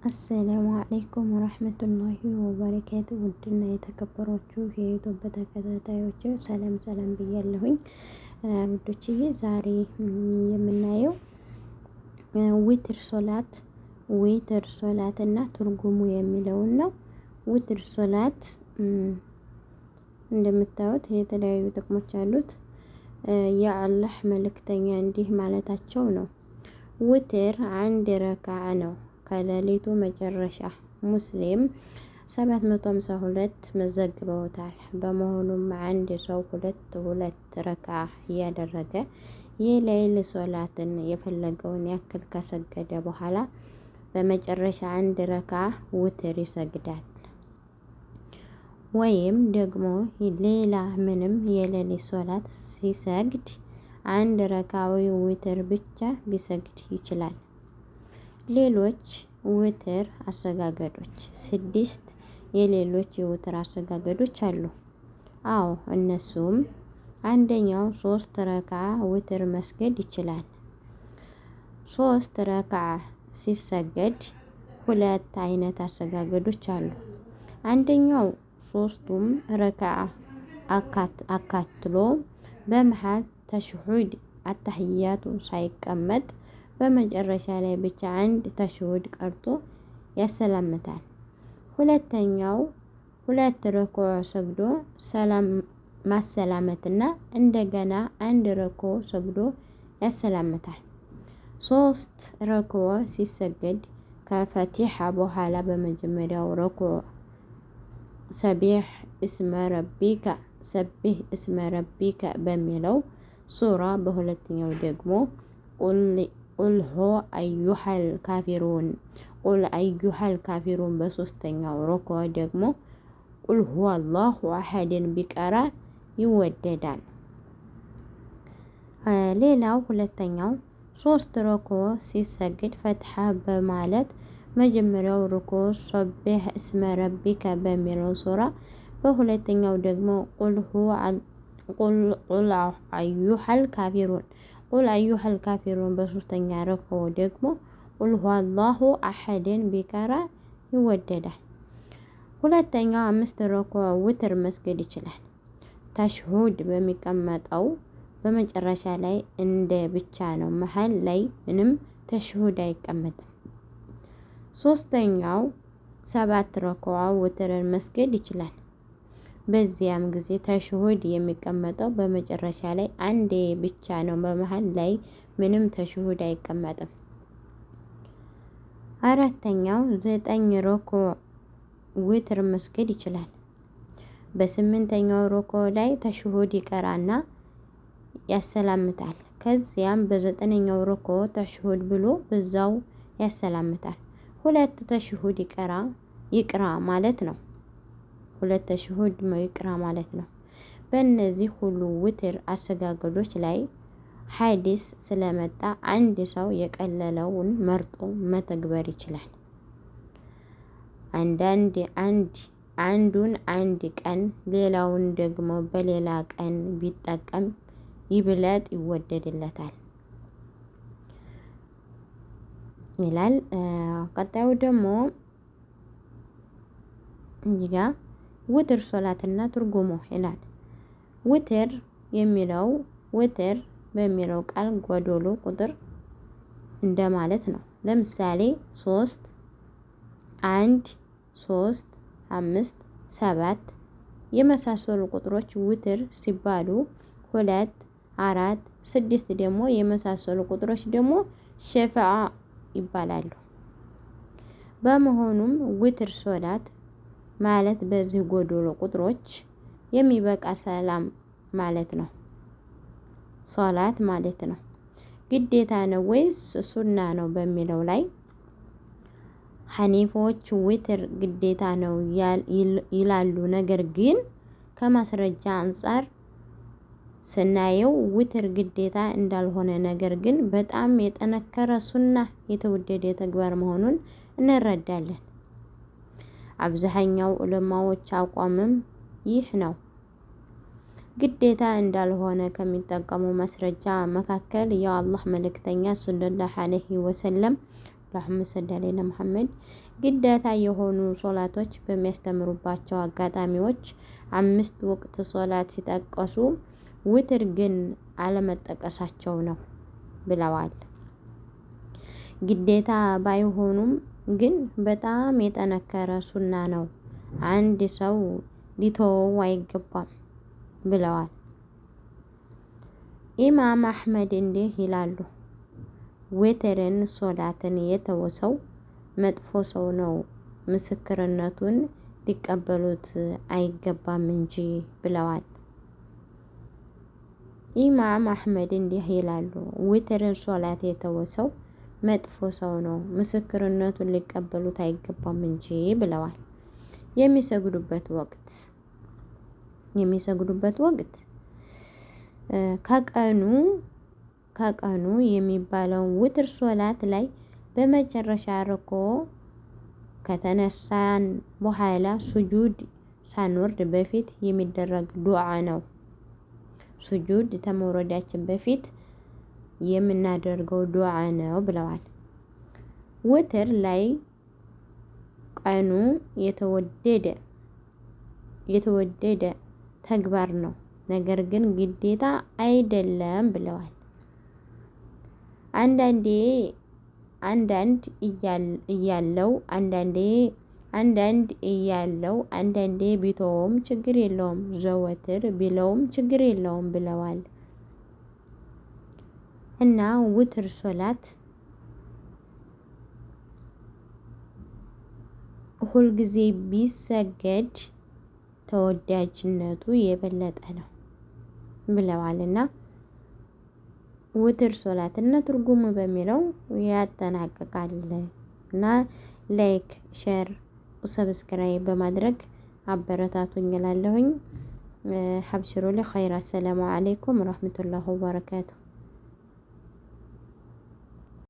አሰላሙ አለይኩም ወራህመቱላሂ ወበረካቱ። ውድና የተከበራችሁ የዩቲዩብ ተከታታዮች ሰላም ሰላም ብያለሁኝ። ውዶችዬ ዛሬ የምናየው ዊትር ሶላት እና ትርጉሙ የሚለውን ነው። ዊትር ሶላት እንደምታዩት የተለያዩ ጥቅሞች አሉት። የአላህ መልእክተኛ እንዲህ ማለታቸው ነው። ዊትር አንድ ረካዓ ነው ከሌሊቱ መጨረሻ። ሙስሊም 752 መዘግበውታል። በመሆኑም አንድ ሰው ሁለት ረካዓ እያደረገ የሌሊት ሶላትን የፈለገውን ያክል ከሰገደ በኋላ በመጨረሻ አንድ ረካዓ ዊትር ይሰግዳል። ወይም ደግሞ ሌላ ምንም የሌሊት ሶላት ሲሰግድ አንድ ረካዓ ዊትር ብቻ ቢሰግድ ይችላል። ሌሎች ዊትር አሰጋገዶች 6 የሌሎች የዊትር አሰጋገዶች አሉ። አዎ እነሱም አንደኛው 3 ረካዓ ዊትር መስገድ ይችላል። 3 ረካዓ ሲሰገድ ሁለት አይነት አሰጋገዶች አሉ። አንደኛው ሶስቱም ረካዓ አካትሎ በመሃል ተሽሁድ አተህያቱ ሳይቀመጥ በመጨረሻ ላይ ብቻ አንድ ተሽሁድ ቀርቶ ያሰላምታል። ሁለተኛው 2 ረኩዕ ሰግዶ ሰላም ማሰላመትና እንደገና አንድ ረኩዕ ሰግዶ ያሰላምታል። 3 ረኩዕ ሲሰገድ ከፈቲሓ በኋላ በመጀመሪያው ረኩዕ ሰቢሕ እስመ ረቢከ በሚለው ሱራ፣ በሁለተኛው ደግሞ ቁል አዩሃል ካፊሩን በሶስተኛው ረኩዕ ደግሞ ቁል ሁወላሁ አሐድን ቢቀራ ይወደዳል። ሌላው ሁለተኛው 3 ረኩዕ ሲሰግድ ፈትሓ በማለት መጀመሪያው ረኩዕ ሰቢሕ እስመ ረቢከ በሚለው ሱራ፣ በሁለተኛው ደግሞ ቁል አዩሃል ካፊሩን በሶስተኛ ረኩዕ ደግሞ ቁል ሁወላሁ አሐድን ቢቀራ ይወደዳል። ሁለተኛው 5 ረኩዕ ዊትር መስገድ ይችላል። ተሽሁድ በሚቀመጠው በመጨረሻ ላይ እንደ ብቻ ነው። መሃል ላይ ምንም ተሽሁድ አይቀመጥም። ሶስተኛው 7 ረኩዕ ዊትርን መስገድ ይችላል። በዚያም ጊዜ ተሽሁድ የሚቀመጠው በመጨረሻ ላይ አንዴ ብቻ ነው። በመሃል ላይ ምንም ተሽሁድ አይቀመጥም። አራተኛው 9 ረኩዕ ዊትር መስገድ ይችላል። በስምንተኛው ረኩዕ ላይ ተሽሁድ ይቀራና ያሰላምታል። ከዚያም በዘጠነኛው ረኩዕ ተሽሁድ ብሎ በዛው ያሰላምታል። 2 ተሽሁድ ይቅራ ማለት ነው። 2 ተሽሁድ ይቅራ ማለት ነው። በእነዚህ ሁሉ ዊትር አሰጋገዶች ላይ ሐዲስ ስለመጣ አንድ ሰው የቀለለውን መርጦ መተግበር ይችላል። አንዱን አንድ ቀን ሌላውን ደግሞ በሌላ ቀን ቢጠቀም ይብለጥ ይወደድለታል ይላል። ቀጣዩ ደግሞ እዚጋ ዊትር ሶላትና ትርጉሙ ይላል። ዊትር በሚለው ቃል ጎዶሎ ቁጥር እንደማለት ነው። ለምሳሌ 3 1 3 5 7 የመሳሰሉ ቁጥሮች ዊትር ሲባሉ 2 4 6 ደግሞ የመሳሰሉ ቁጥሮች ደግሞ ሸፍዓ ይባላሉ። በመሆኑም ዊትር ሶላት ማለት በዚህ ጎዶሎ ቁጥሮች የሚበቃ ሰላም ማለት ነው። ሶላት ማለት ነው። ግዴታ ነው ወይስ ሱና ነው በሚለው ላይ ሐኒፎች ዊትር ግዴታ ነው ይላሉ። ነገር ግን ከማስረጃ አንፃር ስናየው ዊትር ግዴታ እንዳልሆነ፣ ነገር ግን በጣም የጠነከረ ሱና የተወደደ ተግባር መሆኑን እንረዳለን። አብዛኛው ዑለማዎች አቋምም ይህ ነው። ግዴታ እንዳልሆነ ከሚጠቀሙ ማስረጃ መካከል የአላህ መልእክተኛ ሰለላሁ ዐለይሂ ወሰለም አላሁመ ሰሊ ዐላ ሙሐመድ ግዴታ የሆኑ ሶላቶች በሚያስተምሩባቸው አጋጣሚዎች 5 ወቅት ሶላት ሲጠቀሱ ውትር ግን አለመጠቀሳቸው ነው ብለዋል። ግዴታ ባይሆኑም ግን በጣም የጠነከረ ሱና ነው፣ አንድ ሰው ሊተወው አይገባም ብለዋል። ኢማም አህመድ እንዲህ ይላሉ፣ ዊትርን ሶላትን የተወ ሰው መጥፎ ሰው ነው፣ ምስክርነቱን ሊቀበሉት አይገባም እንጂ ብለዋል። ኢማም አህመድ እንዲህ ይላሉ፣ ዊትርን ሶላት የተወ ሰው መጥፎ ሰው ነው፣ ምስክርነቱን ሊቀበሉት አይገባም እንጂ ብለዋል። የሚሰግዱበት ወቅት ከቀኑ የሚባለው ውትር ሶላት ላይ በመጨረሻ ርኮ ከተነሳን በኋላ ሱጁድ ሳንወርድ በፊት የሚደረግ ዱዓ ነው። ሱጁድ ከመውረዳችን በፊት የምናደርገው ዱዓ ነው ብለዋል። ውትር ላይ ቀኑ የተወደደ ተግባር ነው፣ ነገር ግን ግዴታ አይደለም ብለዋል። አንዳንድ እያለው አንዳንዴ ቢተውም ችግር የለውም፣ ዘወትር ቢለውም ችግር የለውም ብለዋል። እና ውትር ሶላት ሁልጊዜ ቢሰገድ ተወዳጅነቱ የበለጠ ነው ብለዋልና ውትር ሶላትና ትርጉሙ በሚለው ያጠናቅቃል። እና ላይክ፣ ሼር፣ ሰብስክራይብ በማድረግ አበረታቱኝ እላለሁኝ። ሀብሽሩ ለኸይር። አሰላሙ አለይኩም ወራህመቱላሂ ወበረካቱ።